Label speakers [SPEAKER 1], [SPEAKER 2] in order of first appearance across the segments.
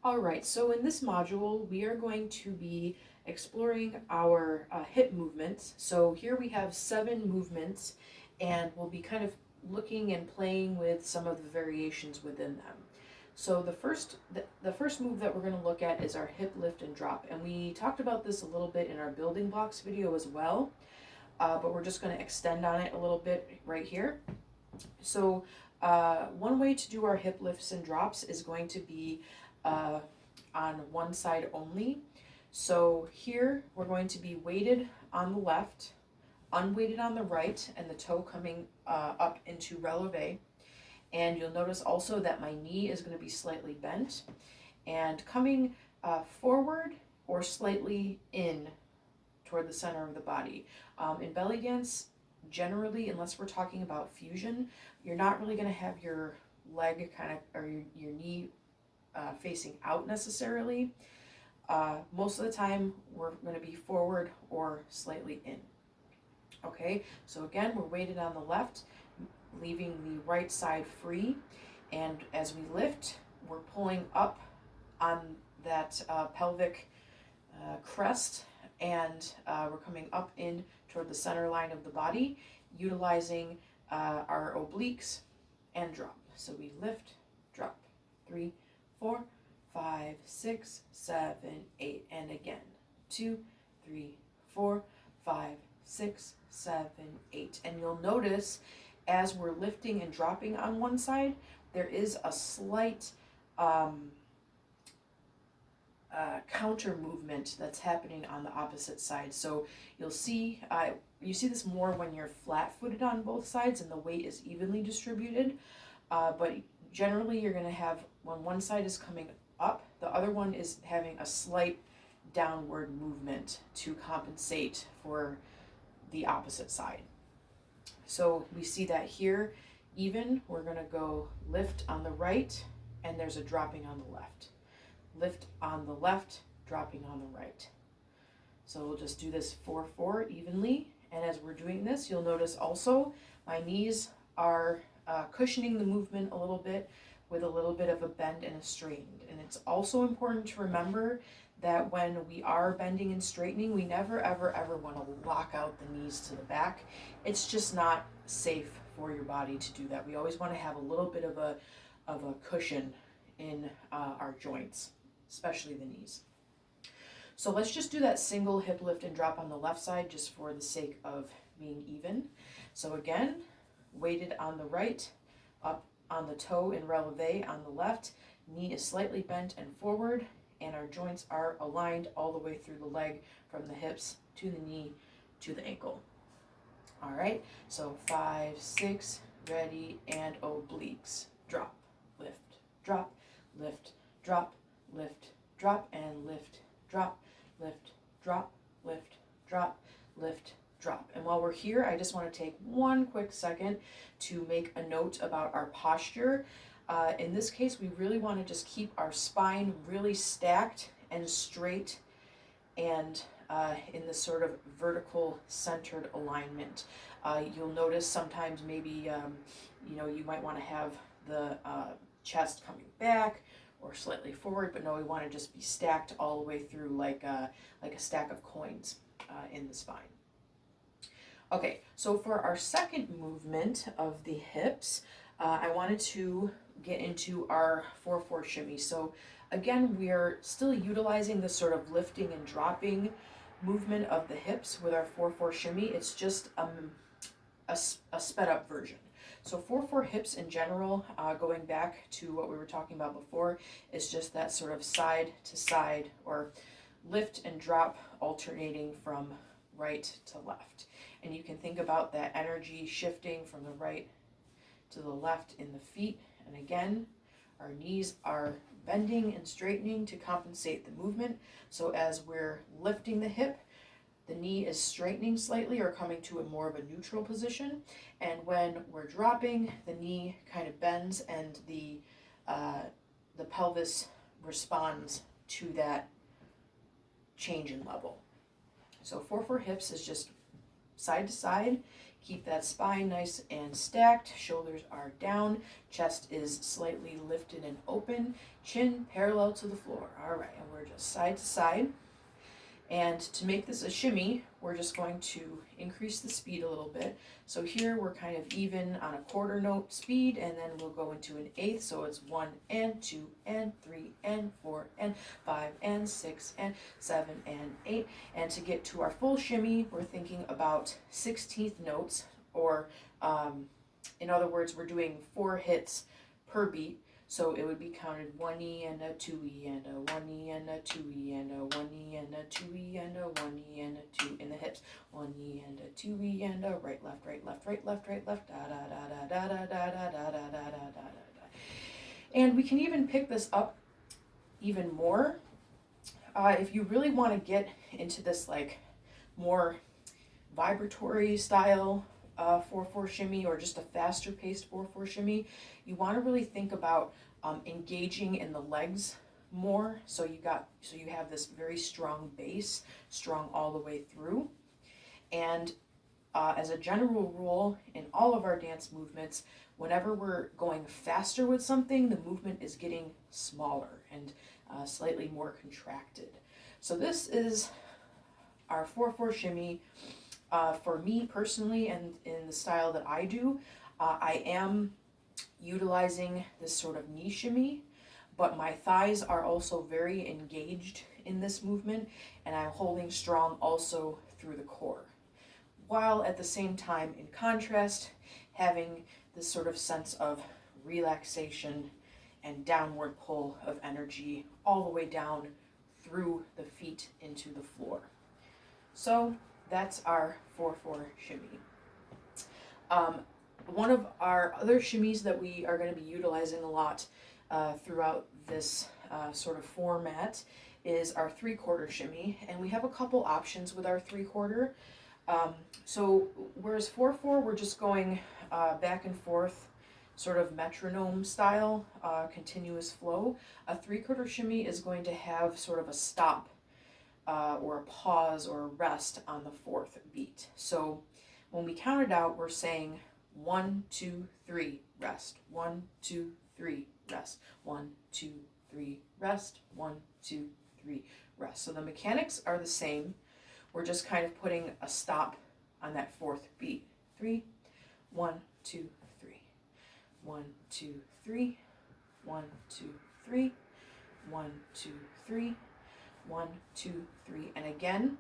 [SPEAKER 1] All right, so in this module, we are going to be exploring our hip movements. So here we have 7 movements, and we'll be kind of looking and playing with some of the variations within them. So the first move that we're going to look at is our hip lift and drop, and we talked about this a little bit in our building blocks video as well, but we're just going to extend on it a little bit right here. So one way to do our hip lifts and drops is going to be on one side only. So here we're going to be weighted on the left, unweighted on the right, and the toe coming up into releve. And you'll notice also that my knee is going to be slightly bent and coming forward or slightly in toward the center of the body. In belly dance, generally, unless we're talking about fusion, you're not really going to have your leg kind of, or your knee facing out necessarily. Most of the time, we're going to be forward or slightly in. Okay, so again, we're weighted on the left, leaving the right side free, and as we lift, we're pulling up on that pelvic crest, and we're coming up in toward the center line of the body, utilizing our obliques and drop. So we lift, drop, 3, 4, 5, 6, 7, 8, and again, 2, 3, 4, 5, 6, 7, 8. And you'll notice as we're lifting and dropping on one side, there is a slight counter movement that's happening on the opposite side. So you'll see, you see this more when you're flat-footed on both sides and the weight is evenly distributed. But generally you're going to have, when one side is coming up, the other one is having a slight downward movement to compensate for the opposite side. So we see that here, even, we're going to go lift on the right, and there's a dropping on the left. Lift on the left, dropping on the right. So we'll just do this 4-4 evenly, and as we're doing this, you'll notice also my knees are cushioning the movement a little bit with a little bit of a bend and a straighten. And it's also important to remember that when we are bending and straightening, we never ever want to lock out the knees to the back. It's just not safe for your body to do that. We always want to have a little bit of a cushion in our joints, especially the knees. So let's just do that single hip lift and drop on the left side just for the sake of being even. So again, weighted on the right, up on the toe in releve on the left, knee is slightly bent and forward, and our joints are aligned all the way through the leg from the hips to the knee to the ankle. All right, so 5, 6, ready, and obliques. Drop, lift, drop, lift, drop, lift, drop, and lift, drop, lift, drop, lift, drop, lift, drop. And while we're here, I just want to take one quick second to make a note about our posture. In this case, we really want to just keep our spine really stacked and straight and in this sort of vertical centered alignment. You'll notice sometimes maybe, you might want to have the chest coming back or slightly forward, but no, we want to just be stacked all the way through like a stack of coins in the spine. Okay, so for our second movement of the hips, I wanted to get into our 4-4 shimmy. So again, we are still utilizing this sort of lifting and dropping movement of the hips with our 4-4 shimmy. It's just a sped up version. So 4-4 hips in general, going back to what we were talking about before, is just that sort of side to side or lift and drop alternating from right to left. And you can think about that energy shifting from the right to the left in the feet. And again, our knees are bending and straightening to compensate the movement. So as we're lifting the hip, the knee is straightening slightly or coming to a more of a neutral position. And when we're dropping, the knee kind of bends and the pelvis responds to that change in level. So 4-4 hips is just side to side, Keep that spine nice and stacked. Shoulders are down. Chest is slightly lifted and open. Chin parallel to the floor. All right, and we're just side to side. And to make this a shimmy, we're just going to increase the speed a little bit. So here we're kind of even on a quarter note speed, and then we'll go into an eighth. So it's 1 and 2 and 3 and 4 and 5 and 6 and 7 and 8. And to get to our full shimmy, we're thinking about 16th notes, or in other words, we're doing 4 hits per beat. So it would be counted 1E and a 2E and a 1E and a 2E and a 1E and a 2E and a 1E and a 2 in the hips. 1E and a 2E and a right, left, right, left, right, left, right, left, da da da da da da da da da da da da da. And we can even pick this up even more. If you really want to get into this like more vibratory style 4/4 shimmy, or just a faster paced 4/4 shimmy, you want to really think about engaging in the legs more. So you have this very strong base, strong all the way through. And as a general rule, in all of our dance movements, whenever we're going faster with something, the movement is getting smaller and slightly more contracted. So this is our 4/4 shimmy. For me personally, and in the style that I do, I am utilizing this sort of knee shimmy, but my thighs are also very engaged in this movement, and I'm holding strong also through the core, while at the same time, in contrast, having this sort of sense of relaxation and downward pull of energy all the way down through the feet into the floor. So that's our 4/4 shimmy. One of our other shimmies that we are going to be utilizing a lot throughout this sort of format is our 3/4 shimmy, and we have a couple options with our 3/4. So whereas 4/4, we're just going back and forth, sort of metronome style, continuous flow. A 3/4 shimmy is going to have sort of a stop or a pause or a rest on the 4th beat. So when we count it out, we're saying 1, 2, 3, rest. 1, 2, 3, rest. 1, 2, 3, rest. 1, 2, 3, rest. So the mechanics are the same. We're just kind of putting a stop on that 4th beat. 3, 1, 2, 3. 1, 2, 3. 1, 2, 3. 1, 2, 3. 1, 2, 3. And again,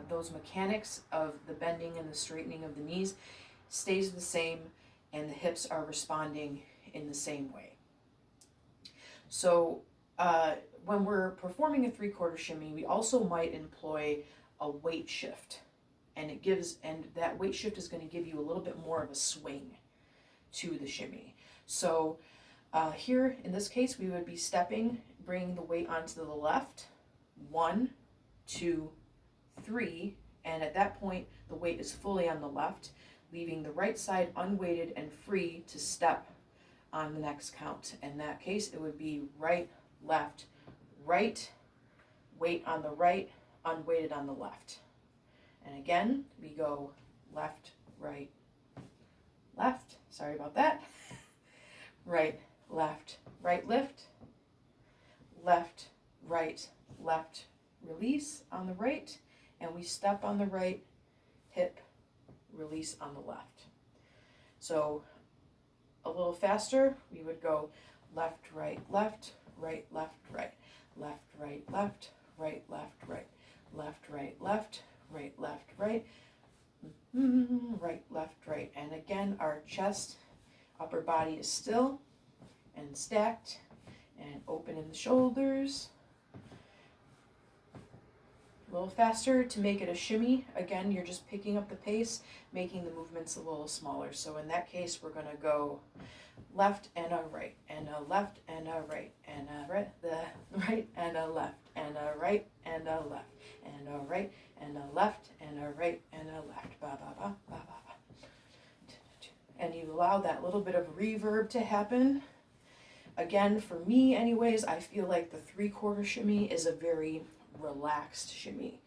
[SPEAKER 1] those mechanics of the bending and the straightening of the knees stays the same, and the hips are responding in the same way. So when we're performing a 3/4 shimmy, we also might employ a weight shift, and that weight shift is going to give you a little bit more of a swing to the shimmy. So here in this case, we would be stepping, bringing the weight onto the left. 1, 2, 3, and at that point the weight is fully on the left, leaving the right side unweighted and free to step on the next count. In that case, it would be right, left, right, weight on the right, unweighted on the left. And again, we go left, right, left, sorry about that, right, left, right lift, left, right, left, release on the right, and we step on the right, hip, release on the left. So a little faster, we would go left, right, left, right, left, right, left, right, left, right, left, right, left, right, left, right, left, right, right, left, right. And again, our chest, upper body is still and stacked and open in the shoulders. A little faster to make it a shimmy. Again, you're just picking up the pace, making the movements a little smaller. So in that case, we're going to go left and a right, and a left and a right, and a right, the right and a left, and a right and a left, and a right and a left, and a right and a left. Ba ba ba ba ba ba. And you allow that little bit of reverb to happen. Again, for me anyways, I feel like the 3/4 shimmy is a very relaxed shimmy.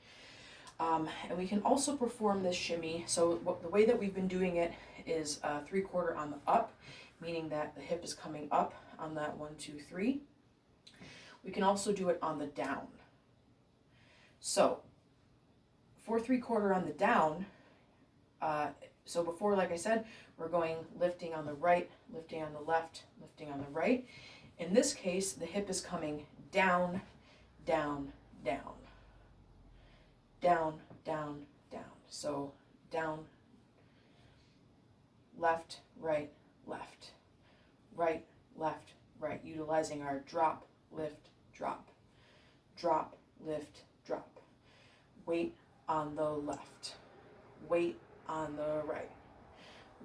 [SPEAKER 1] And we can also perform this shimmy. So the way that we've been doing it is 3/4 on the up, meaning that the hip is coming up on that 1, 2, 3. We can also do it on the down. So for 3/4 on the down, so before, like I said, we're going lifting on the right, lifting on the left, lifting on the right. In this case, the hip is coming down, down, down, down, down, down. So down, left, right, left, right, left, right, utilizing our drop, lift, drop, drop, lift, drop. Weight on the left, weight on the right,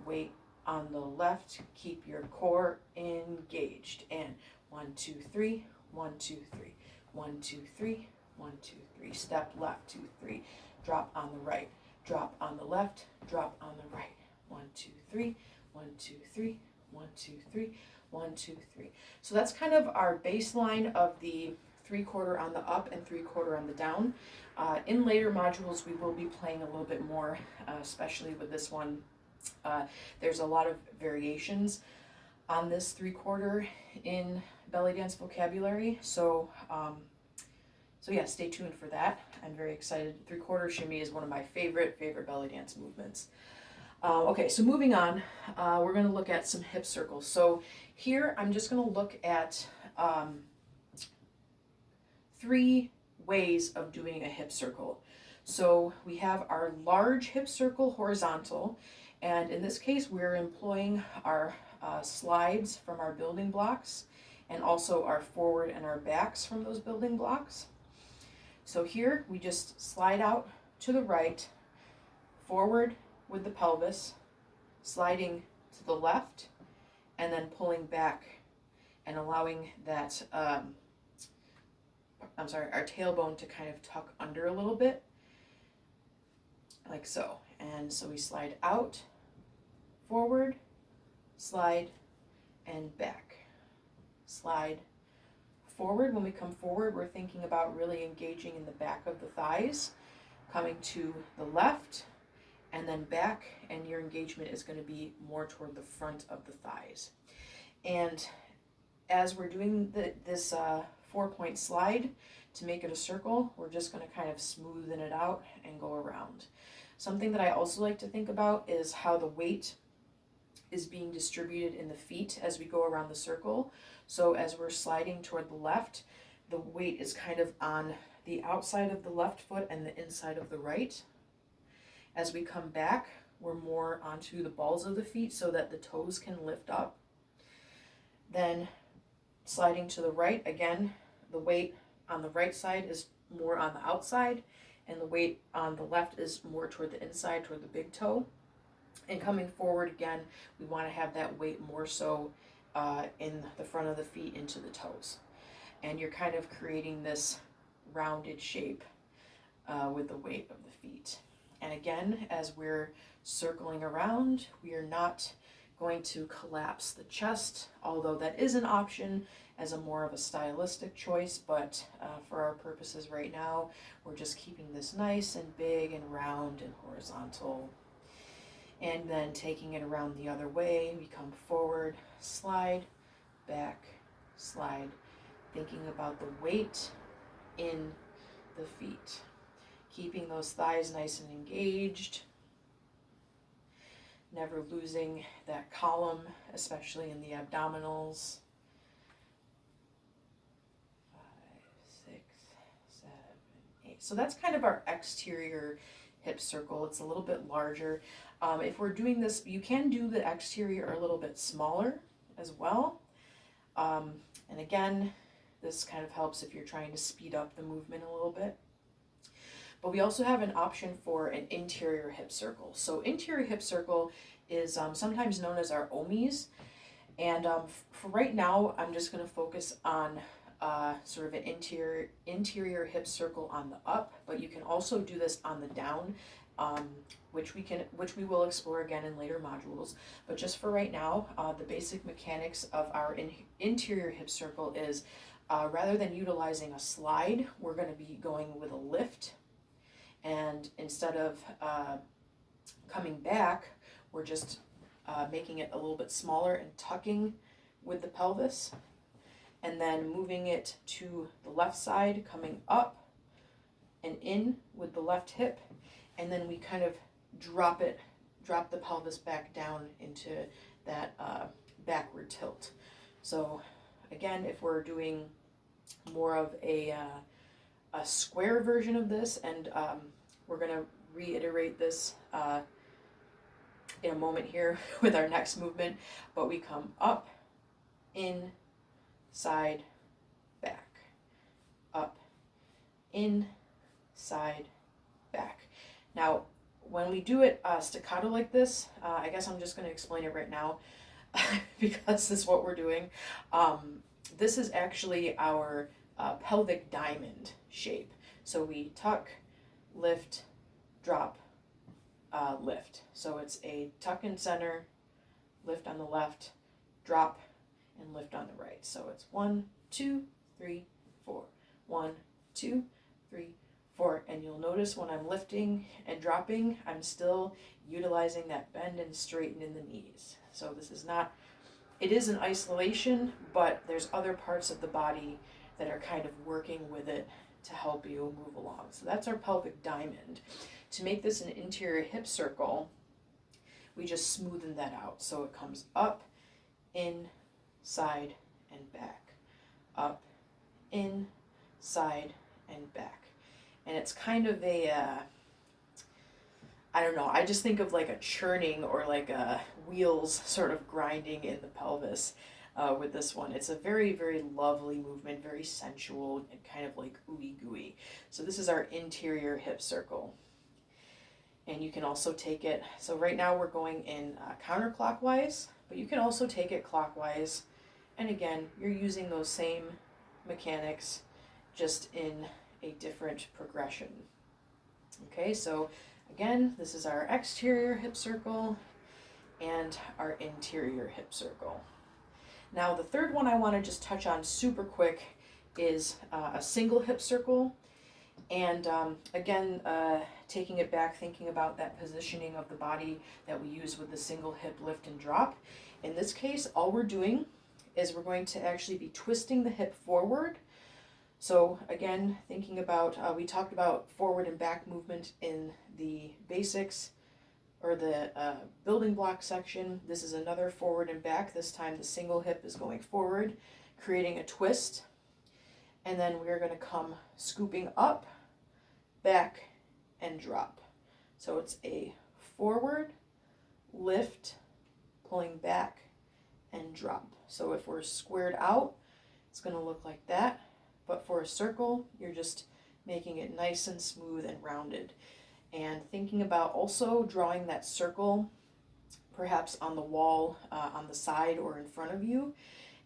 [SPEAKER 1] weight on the left. Keep your core engaged. And 1, 2, 3, 1, 2, 3, 1, 2, 3, 1, 2, 3. Step left, 2, 3. Drop on the right, drop on the left, drop on the right. 1, 2, 3, 1, 2, 3, 1, 2, 3, 1, 2, 3. So that's kind of our baseline of the 3/4 on the up and 3/4 on the down. In later modules, we will be playing a little bit more, especially with this one. There's a lot of variations on this 3/4 in belly dance vocabulary. So yeah, stay tuned for that. I'm very excited. 3/4 shimmy is one of my favorite belly dance movements. Okay, so moving on, we're going to look at some hip circles. So here I'm just going to look at 3 ways of doing a hip circle. So we have our large hip circle horizontal, and in this case we're employing our slides from our building blocks and also our forward and our backs from those building blocks. So here we just slide out to the right, forward with the pelvis, sliding to the left, and then pulling back and allowing that our tailbone to kind of tuck under a little bit, like so. And so we slide out, forward, slide, and back. Slide forward. When we come forward, we're thinking about really engaging in the back of the thighs, coming to the left, and then back, and your engagement is going to be more toward the front of the thighs. And as we're doing this 4-point slide, to make it a circle, we're just going to kind of smoothen it out and go around. Something that I also like to think about is how the weight is being distributed in the feet as we go around the circle. So as we're sliding toward the left, the weight is kind of on the outside of the left foot and the inside of the right. As we come back, we're more onto the balls of the feet so that the toes can lift up. Then sliding to the right, again, the weight on the right side is more on the outside, and the weight on the left is more toward the inside, toward the big toe. And coming forward again, we want to have that weight more so in the front of the feet into the toes. And you're kind of creating this rounded shape with the weight of the feet. And again, as we're circling around, we are not going to collapse the chest, although that is an option as a more of a stylistic choice, but for our purposes right now, we're just keeping this nice and big and round and horizontal. And then taking it around the other way, we come forward, slide, back, slide, thinking about the weight in the feet. Keeping those thighs nice and engaged, never losing that column, especially in the abdominals. 5, 6, 7, 8. So that's kind of our exterior hip circle. It's a little bit larger. If we're doing this, you can do the exterior a little bit smaller as well. And again, this kind of helps if you're trying to speed up the movement a little bit. But we also have an option for an interior hip circle. So interior hip circle is sometimes known as our omis. And for right now, I'm just going to focus on sort of an interior hip circle on the up, but you can also do this on the down, which we will explore again in later modules. But just for right now, the basic mechanics of our interior hip circle is rather than utilizing a slide, we're going to be going with a lift. And instead of coming back, we're just making it a little bit smaller and tucking with the pelvis, and then moving it to the left side, coming up and in with the left hip, and then we kind of drop the pelvis back down into that backward tilt. So again, if we're doing more of a square version of this, and we're going to reiterate this in a moment here with our next movement, but we come up, in, side, back, up, in, side, back. Now, when we do it staccato like this, I guess I'm just going to explain it right now because this is what we're doing. This is actually our pelvic diamond shape. So we tuck, lift, drop, lift. So it's a tuck in center, lift on the left, drop, and lift on the right. So it's 1, 2, 3, 4. 1, 2, 3, 4. And you'll notice when I'm lifting and dropping, I'm still utilizing that bend and straighten in the knees. So this is not, it is an isolation, but there's other parts of the body that are kind of working with it to help you move along. So that's our pelvic diamond. To make this an interior hip circle, we just smoothen that out. So it comes up, in, side, and back. Up, in, side, and back. And it's kind of a, I don't know, I just think of like a churning or like a wheels sort of grinding in the pelvis with this one. It's a very, very lovely movement, very sensual and kind of like ooey gooey. So this is our interior hip circle. And you can also take it, so right now we're going in counterclockwise, but you can also take it clockwise. And again, you're using those same mechanics, just in a different progression. Okay, so again, this is our exterior hip circle and our interior hip circle. Now the third one I want to just touch on super quick is a single hip circle. And again, taking it back, thinking about that positioning of the body that we use with the single hip lift and drop. In this case, all we're doing is we're going to actually be twisting the hip forward. So again, thinking about, we talked about forward and back movement in the basics or the building block section. This is another forward and back. This time the single hip is going forward, creating a twist. And then we're going to come scooping up, back, and drop. So it's a forward, lift, pulling back, and drop. So if we're squared out, it's going to look like that. But for a circle, you're just making it nice and smooth and rounded. And thinking about also drawing that circle, perhaps on the wall, on the side or in front of you.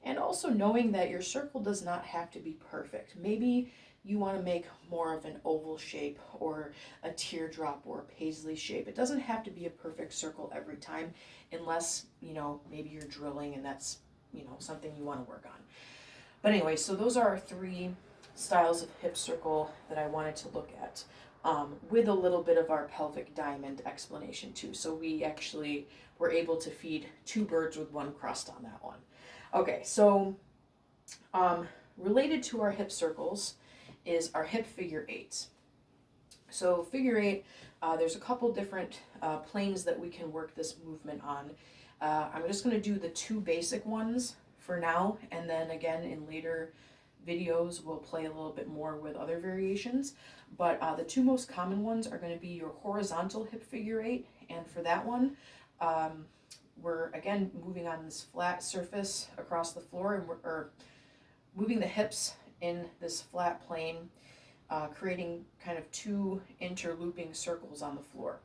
[SPEAKER 1] And also knowing that your circle does not have to be perfect. Maybe you want to make more of an oval shape or a teardrop or a paisley shape. It doesn't have to be a perfect circle every time, unless, you know, maybe you're drilling and that's, you know, something you want to work on. But anyway, so those are our 3 styles of hip circle that I wanted to look at, with a little bit of our pelvic diamond explanation too. So we actually were able to feed 2 birds with 1 crust on that one. Okay, so related to our hip circles is our hip figure 8s. So figure 8, there's a couple different planes that we can work this movement on. I'm just going to do the 2 basic ones for now, and then again in later videos we'll play a little bit more with other variations. But the 2 most common ones are going to be your horizontal hip figure 8, and for that one, we're again moving on this flat surface across the floor, and we're moving the hips in this flat plane, creating kind of 2 interlooping circles on the floor.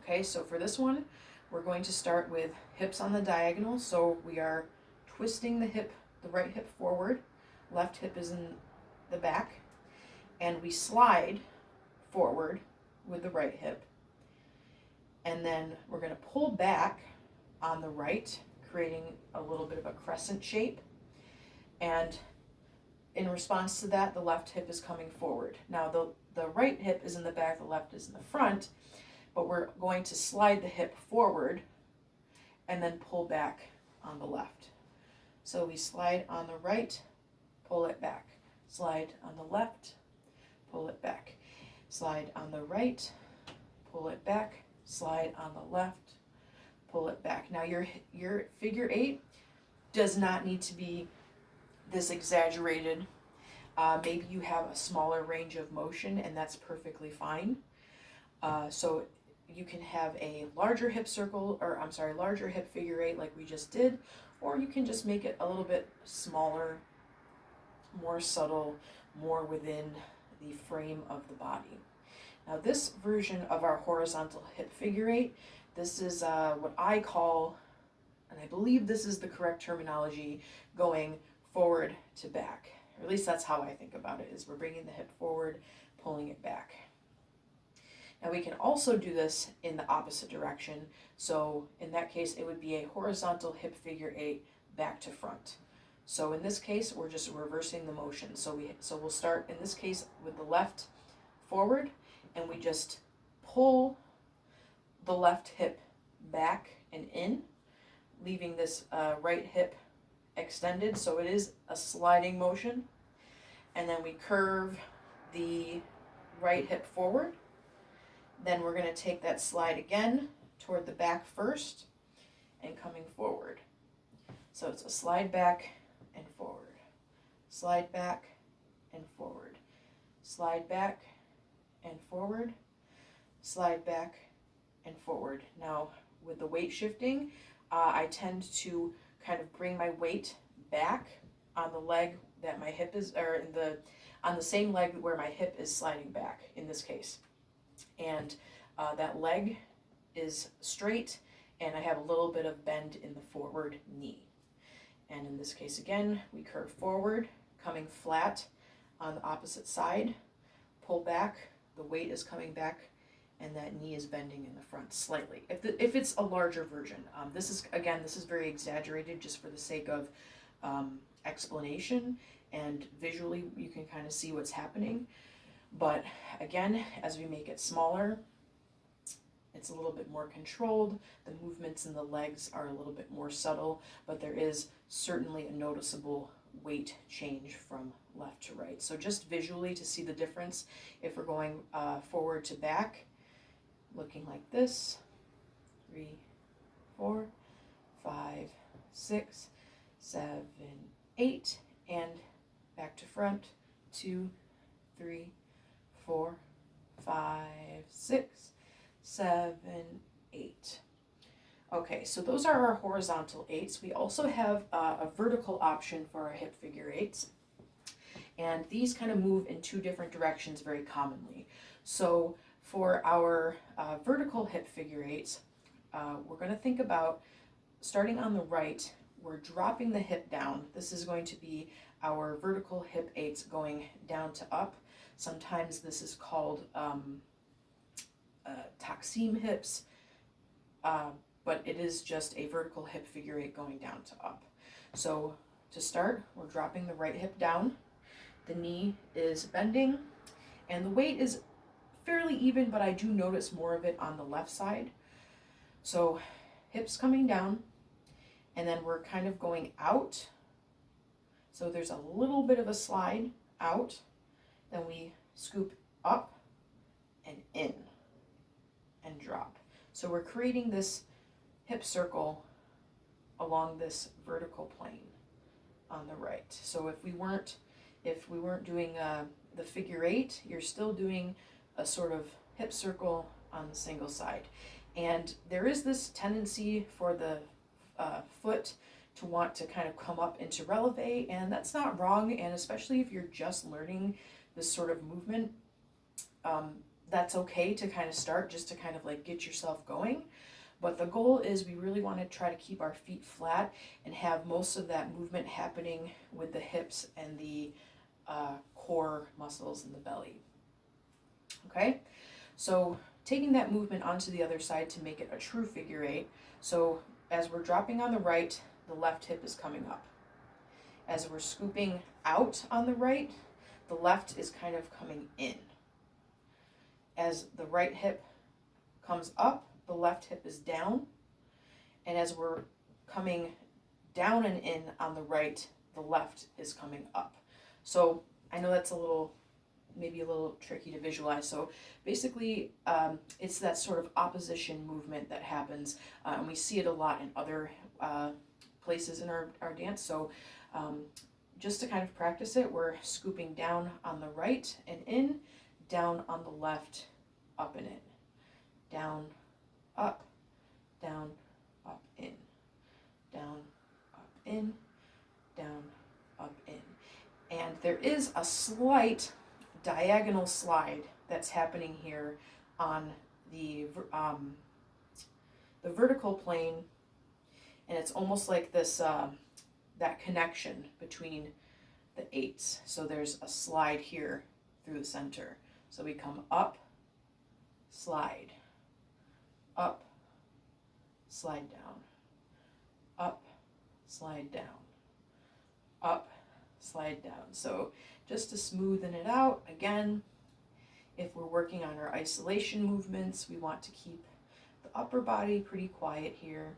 [SPEAKER 1] Okay, so for this one, we're going to start with hips on the diagonal. So we are twisting the right hip forward, left hip is in the back, and we slide forward with the right hip. And then we're going to pull back on the right, creating a little bit of a crescent shape, and in response to that, the left hip is coming forward. Now the right hip is in the back, the left is in the front, but we're going to slide the hip forward and then pull back on the left. So we slide on the right, pull it back. Slide on the left, pull it back. Slide on the right, pull it back. Slide on the left, pull it back. Now your figure eight does not need to be this exaggerated. Maybe you have a smaller range of motion, and that's perfectly fine. So you can have a larger hip circle, or I'm sorry, larger hip figure eight like we just did, or you can just make it a little bit smaller, more subtle, more within the frame of the body. Now this version of our horizontal hip figure eight, this is what I call, and I believe this is the correct terminology, going forward to back. Or at least that's how I think about it, is we're bringing the hip forward, pulling it back. Now we can also do this in the opposite direction. So in that case, it would be a horizontal hip figure eight back to front. So in this case, we're just reversing the motion. So we'll start in this case with the left forward, and we just pull the left hip back and in, leaving this right hip extended. So it is a sliding motion. And then we curve the right hip forward. Then we're going to take that slide again toward the back first and coming forward. So it's a slide back and forward, slide back and forward, slide back and forward, slide back and forward. Now with the weight shifting, I tend to kind of bring my weight back on the leg that my hip is, or on the same leg where my hip is sliding back in this case. And that leg is straight, and I have a little bit of bend in the forward knee. And in this case again, we curve forward, coming flat on the opposite side, pull back, the weight is coming back, and that knee is bending in the front slightly. If it's a larger version, this is very exaggerated just for the sake of explanation, and visually you can kind of see what's happening. But again, as we make it smaller, it's a little bit more controlled. The movements in the legs are a little bit more subtle, but there is certainly a noticeable weight change from left to right. So just visually to see the difference, if we're going forward to back, looking like this, 3, 4, 5, 6, 7, 8, and back to front, 2, 3, 4, 5, 6, 7, 8. Okay, so those are our horizontal eights. We also have a vertical option for our hip figure eights, and these kind of move in two different directions very commonly. So for our vertical hip figure eights, we're going to think about starting on the right. We're dropping the hip down. This is going to be our vertical hip eights going down to up. Sometimes this is called Taksim hips, but it is just a vertical hip figure eight going down to up. So to start, we're dropping the right hip down, the knee is bending, and the weight is fairly even, but I do notice more of it on the left side. So hips coming down, and then we're kind of going out. So there's a little bit of a slide out, then we scoop up and in and drop. So we're creating this hip circle along this vertical plane on the right. So if we weren't doing the figure eight, you're still doing a sort of hip circle on the single side. And there is this tendency for the foot to want to kind of come up into releve, and that's not wrong. And especially if you're just learning this sort of movement, that's okay to kind of start just to kind of like get yourself going. But the goal is we really want to try to keep our feet flat and have most of that movement happening with the hips and the core muscles in the belly. Okay, so taking that movement onto the other side to make it a true figure eight. So as we're dropping on the right, the left hip is coming up. as we're scooping out on the right, the left is kind of coming in. As the right hip comes up, the left hip is down. And as we're coming down and in on the right, the left is coming up. So I know that's maybe a little tricky to visualize. So basically, it's that sort of opposition movement that happens, and we see it a lot in other places in our dance. So just to kind of practice it, we're scooping down on the right and in, down on the left, up and in, down, up, in, down, up, in, down, up, in. And there is a slight diagonal slide that's happening here on the vertical plane, and it's almost like this that connection between the eights. So there's a slide here through the center. So we come up, slide, up, slide down, up, slide down, up, slide down. So just to smoothen it out, again, if we're working on our isolation movements, we want to keep the upper body pretty quiet here,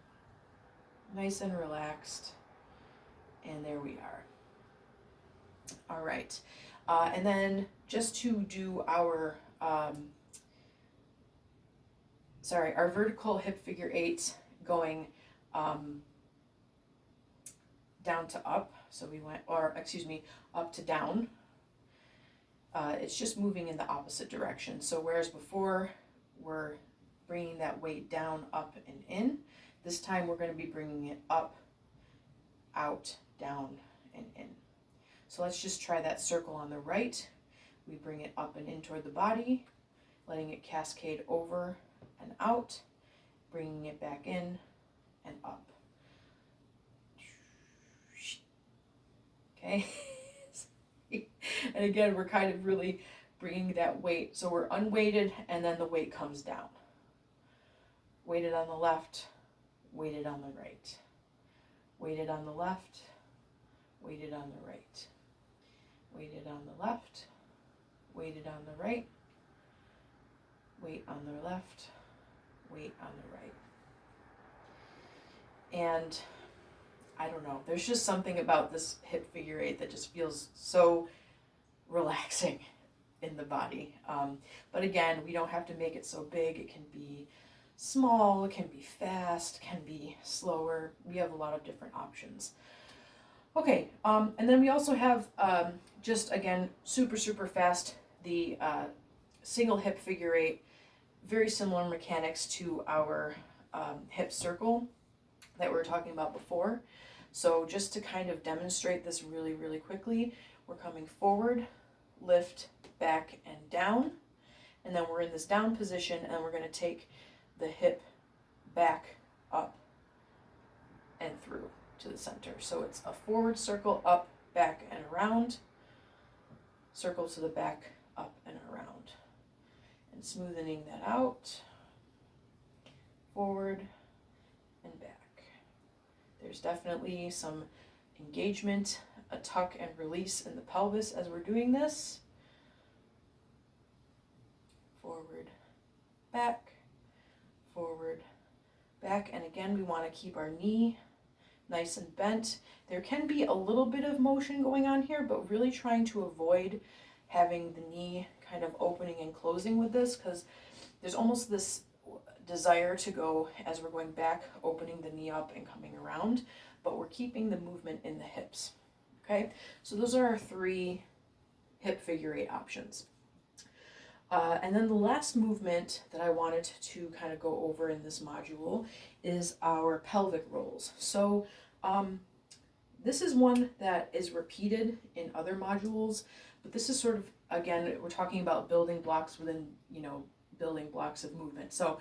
[SPEAKER 1] nice and relaxed, and there we are. All right, and then just to do our our vertical hip figure eight going down to up. So we went, up to down. It's just moving in the opposite direction. So whereas before we're bringing that weight down, up, and in, this time we're going to be bringing it up, out, down, and in. So let's just try that circle on the right. We bring it up and in toward the body, letting it cascade over and out, bringing it back in and up. Okay. And again, we're kind of really bringing that weight. So we're unweighted, and then the weight comes down. Weighted on the left, weighted on the right. Weighted on the left, weighted on the right. Weighted on the left, weighted on the right. Weight on the left, weight on the right. And I don't know, there's just something about this hip figure eight that just feels so relaxing in the body. But again, we don't have to make it so big. It can be small, it can be fast, can be slower. We have a lot of different options. Okay, and then we also have just again, super fast, the single hip figure eight, very similar mechanics to our hip circle that we were talking about before. So just to kind of demonstrate this really quickly, we're coming forward, lift, back, and down. And then we're in this down position, and we're going to take the hip back, up, and through to the center. So it's a forward circle, up, back, and around. Circle to the back, up, and around. And smoothing that out. Forward and back. There's definitely some engagement, a tuck and release in the pelvis as we're doing this. Forward, back, and again, we want to keep our knee nice and bent. There can be a little bit of motion going on here, but really trying to avoid having the knee kind of opening and closing with this, because there's almost this desire to go as we're going back, opening the knee up and coming around, but we're keeping the movement in the hips. Okay, so those are our three hip figure eight options. And then the last movement that I wanted to kind of go over in this module is our pelvic rolls. So this is one that is repeated in other modules, but this is sort of, again, we're talking about building blocks within, building blocks of movement. So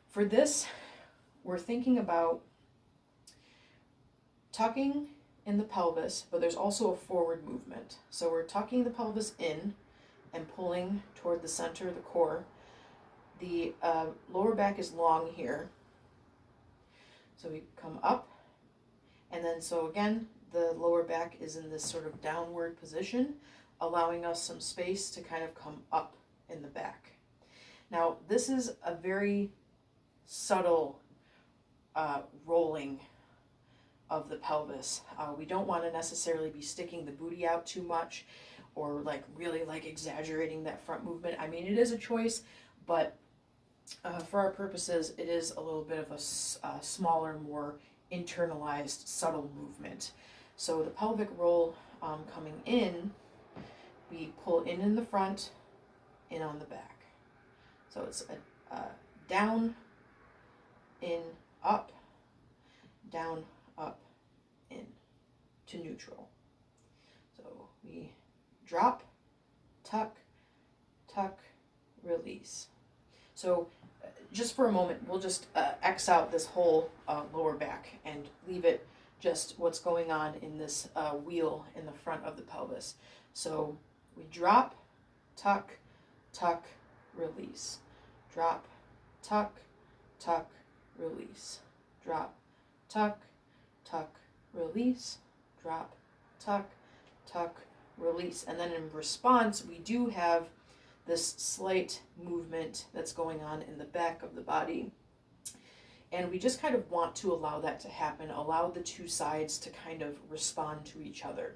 [SPEAKER 1] for this, we're thinking about tucking in the pelvis, but there's also a forward movement. So we're tucking the pelvis in and pulling toward the center of the core. The lower back is long here. So we come up, and then so again, the lower back is in this sort of downward position, allowing us some space to kind of come up in the back. Now, this is a very subtle rolling of the pelvis. We don't want to necessarily be sticking the booty out too much or like really like exaggerating that front movement. I mean, it is a choice, but for our purposes, it is a little bit of a smaller, more internalized, subtle movement. So the pelvic roll coming in, we pull in the front, in on the back. So it's a down, in, up, down, up, in to neutral. So we drop, tuck, tuck, release. So just for a moment, we'll just X out this whole lower back and leave it just what's going on in this wheel in the front of the pelvis. So we drop, tuck, tuck, release. Drop, tuck, tuck, release. Drop, tuck, tuck, release. Drop, tuck, tuck, release. And then in response, we do have this slight movement that's going on in the back of the body. And we just kind of want to allow that to happen, allow the two sides to kind of respond to each other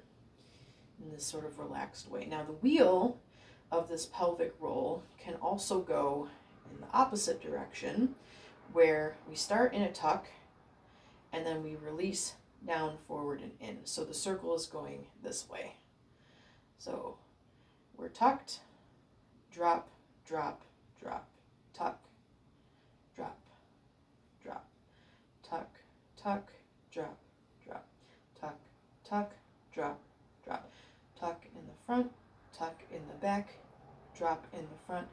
[SPEAKER 1] in this sort of relaxed way. Now, the wheel of this pelvic roll can also go in the opposite direction, where we start in a tuck and then we release down, forward, and in. So the circle is going this way. So we're tucked, drop, drop, drop, tuck, drop, drop, tuck, tuck, drop, drop, tuck, tuck, drop, drop, tuck in the front, tuck in the back, drop in the front,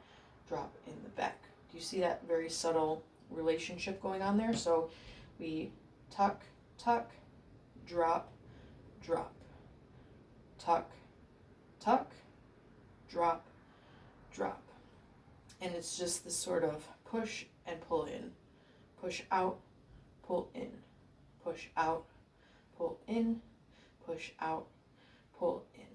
[SPEAKER 1] drop in the back. Do you see that very subtle relationship going on there? So we tuck, tuck, drop, drop, tuck, tuck, drop, drop. And it's just this sort of push and pull in, push out, pull in, push out, pull in, push out, pull in.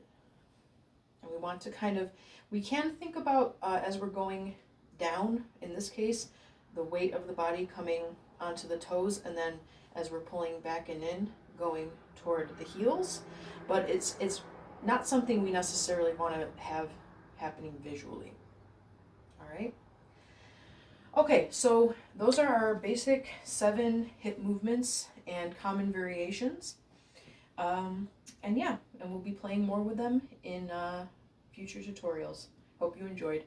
[SPEAKER 1] And we want to kind of, we can think about as we're going down, in this case, the weight of the body coming onto the toes, and then as we're pulling back and in, going toward the heels. But it's not something we necessarily want to have happening visually. All right. Okay, so those are our basic 7 hip movements and common variations. And we'll be playing more with them in future tutorials. Hope you enjoyed.